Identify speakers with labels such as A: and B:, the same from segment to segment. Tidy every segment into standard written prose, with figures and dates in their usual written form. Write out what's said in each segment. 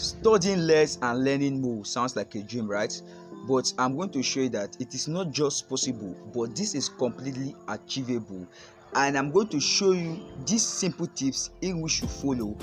A: Studying less and learning more sounds like a dream, right? But I'm going to show you that it is not just possible, but this is completely achievable. And I'm going to show you these simple tips in which you follow.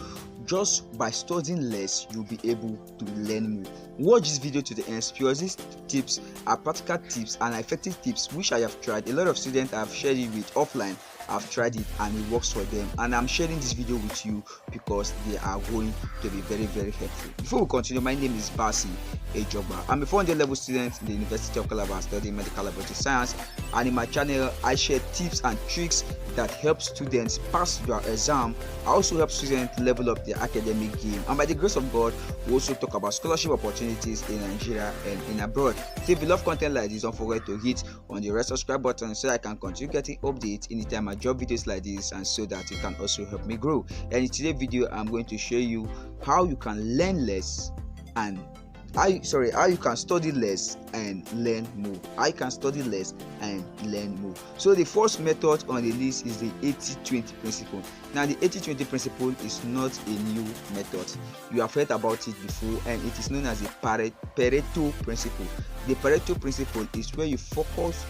A: Just by studying less, you'll be able to learn more. Watch this video to the end because these tips are practical tips and effective tips which I have tried. A lot of students have shared it with offline. I've tried it and it works for them, and I'm sharing this video with you because they are going to be very, very helpful. Before we continue, my name is Basi Ejogba. I'm a 400 level student in the University of Calabar studying medical laboratory science, and in my channel I share tips and tricks that help students pass their exam. I also help students level up their academic game, and by the grace of God we also talk about scholarship opportunities in Nigeria and in abroad. So if you love content like this, don't forget to hit on the red subscribe button so I can continue getting updates anytime I drop videos like this, and so that you can also help me grow. And in today's video I'm going to show you how you can learn less and how you can study less and learn more. I can study less and learn more. So the first method on the list is the 80-20 principle. Now the 80-20 principle is not a new method. You have heard about it before, and it is known as the Pareto principle. The Pareto principle is where you focus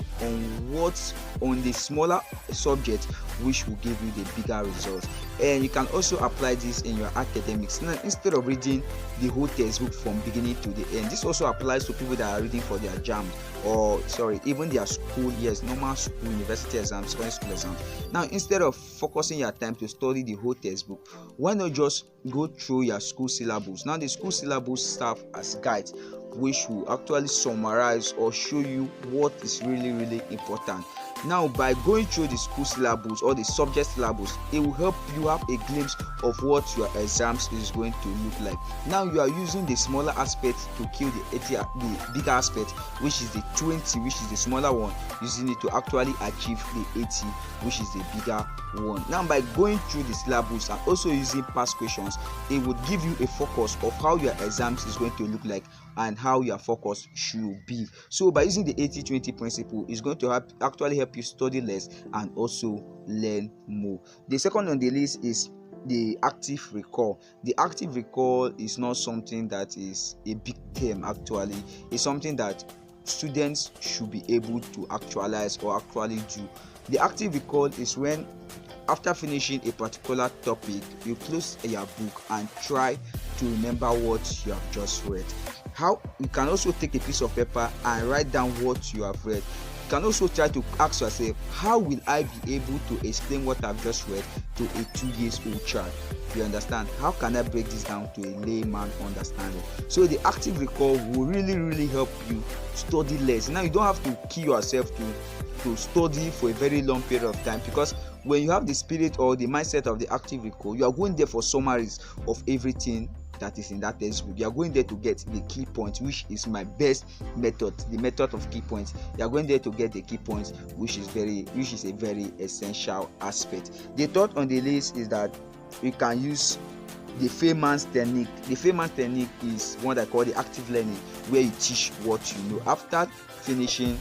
A: on the smaller subject which will give you the bigger results. And you can also apply this in your academics. Now, instead of reading the whole textbook from beginning to the end, this also applies to people that are reading for their JAM or even their school years, normal school, university exams, secondary school exams. Now, instead of focusing your time to study the whole textbook, why not just go through your school syllabus? Now, the school syllabus serve as guides which will actually summarize or show you what is really, really important. Now, by going through the school syllabus or the subject syllabus, it will help you have a glimpse of what your exams is going to look like. Now, you are using the smaller aspect to kill the bigger aspect, which is the 20, which is the smaller one, using it to actually achieve the 80, which is the bigger one. Now, by going through the syllabus and also using past questions, it would give you a focus of how your exams is going to look like and how your focus should be. So by using the 80-20 principle, it's going to actually help you study less and also learn more. The second on the list is the active recall. The active recall is not something that is a big term. Actually, it's something that students should be able to actualize or actually do. The active recall is when, after finishing a particular topic, you close your book and try to remember what you have just read. How you can also take a piece of paper and write down what you have read. You can also try to ask yourself, how will I be able to explain what I've just read to a 2-year-old child? You understand? How can I break this down to a layman understanding? So the active recall will really, really help you study less. Now, you don't have to kill yourself to study for a very long period of time, because when you have the spirit or the mindset of the active recall, you are going there for summaries of everything that is in that textbook. You are going there to get the key points, which is my best method, the method of key points. You are going there to get the key points, which is a very essential aspect. The third on the list is that we can use the Feynman's technique. The Feynman's technique is what I call the active learning, where you teach what you know. After finishing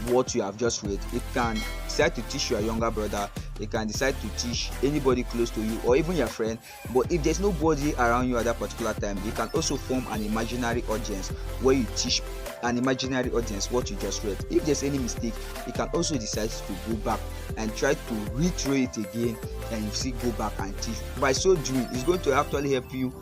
A: what you have just read, you can decide to teach your younger brother, you can decide to teach anybody close to you or even your friend. But if there's nobody around you at that particular time, you can also form an imaginary audience where you teach an imaginary audience what you just read. If there's any mistake, you can also decide to go back and try to read it again, and you see, go back and teach. By so doing, it's going to actually help you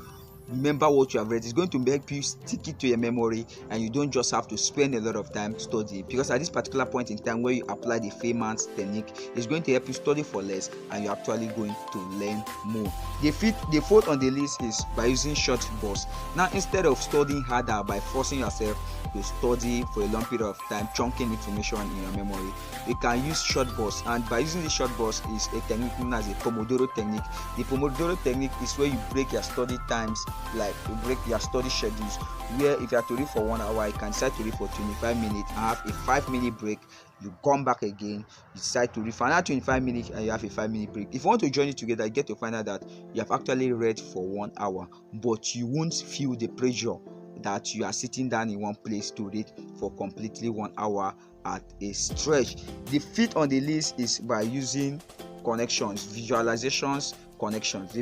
A: remember what you have read. It's going to make you stick it to your memory, and you don't just have to spend a lot of time studying, because at this particular point in time where you apply the Feynman's technique, it's going to help you study for less and you're actually going to learn more. The fourth on the list is by using short bursts. Now, instead of studying harder by forcing yourself to study for a long period of time, chunking information in your memory, you can use short bursts. And by using the short bursts is a technique known as the Pomodoro technique. The Pomodoro technique is where you break your study times, like you break your study schedules, where if you have to read for 1 hour, you can decide to read for 25 minutes and have a 5-minute break. You come back again, you decide to read for another 25 minutes and you have a 5-minute break. If you want to join it together, you get to find out that you have actually read for 1 hour, but you won't feel the pressure that you are sitting down in one place to read for completely 1 hour at a stretch. The fifth on the list is by using connections, visualizations, connections.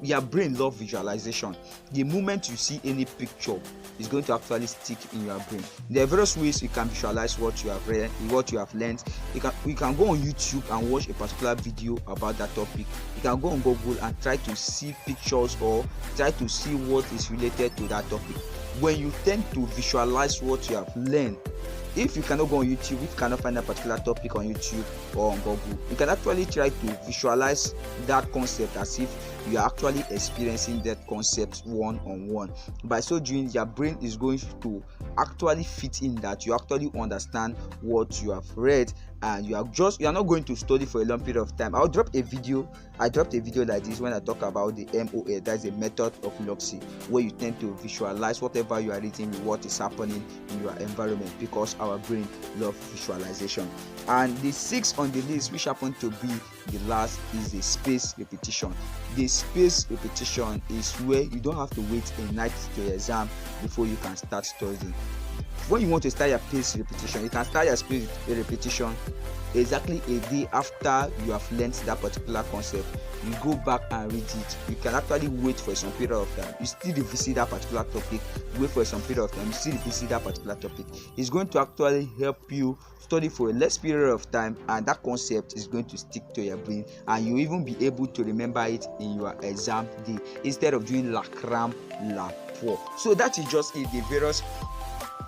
A: Your brain loves visualization. The moment you see any picture, it's going to actually stick in your brain. There are various ways you can visualize what you have read, what you have learned. You can go on YouTube and watch a particular video about that topic. You can go on Google and try to see pictures or try to see what is related to that topic. When you tend to visualize what you have learned, if you cannot go on YouTube, if you cannot find a particular topic on YouTube or on Google, you can actually try to visualize that concept as if you are actually experiencing that concept one-on-one. By so doing, your brain is going to actually fit in that you actually understand what you have read, and you are not going to study for a long period of time. I dropped a video like this when I talk about the MOA, that's a method of loxy, where you tend to visualize whatever you are reading, what is happening in your environment, because our brain loves visualization. And the 6th on the list, which happened to be the last, is the space repetition. The space repetition is where you don't have to wait a night to your exam before you can start studying. When you want to start your space repetition, you can start your space repetition exactly a day after you have learned that particular concept. You go back and read it. You can actually wait for some period of time. You still revisit that particular topic. Wait for some period of time. You still revisit that particular topic. It's going to actually help you study for a less period of time, and that concept is going to stick to your brain, and you even be able to remember it in your exam day instead of doing la cram la pour. So that is just it. The various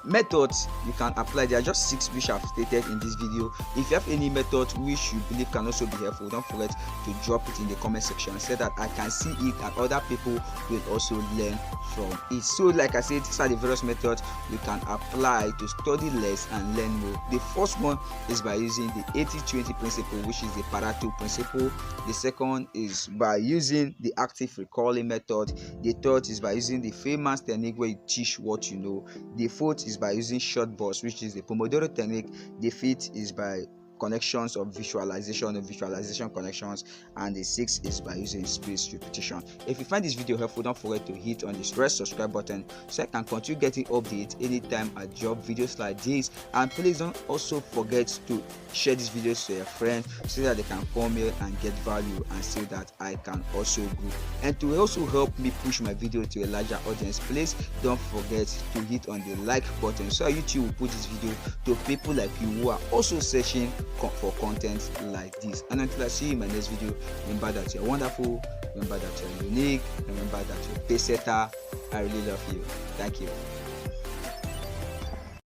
A: methods you can apply. There are just 6 which I've stated in this video. If you have any method which you believe can also be helpful, don't forget to drop it in the comment section so that I can see it and other people will also learn from it. So like I said, these are the various methods you can apply to study less and learn more. The first one is by using the 80-20 principle, which is the Pareto principle. The second is by using the active recalling method. The third is by using the Feynman's technique, where you teach what you know. The fourth is by using short bursts, which is the Pomodoro technique. The fifth is by connections of visualization connections, and the 6th is by using space repetition. If you find this video helpful, don't forget to hit on the red subscribe button so I can continue getting updates anytime I drop videos like this. And please don't also forget to share these videos to your friends so that they can come here and get value, and so that I can also grow. And to also help me push my video to a larger audience, please don't forget to hit on the like button so YouTube will put this video to people like you who are also searching for content like this. And until I see you in my next video, remember that you're wonderful, remember that you're unique, remember that you're a pace setter. I really love you. Thank you.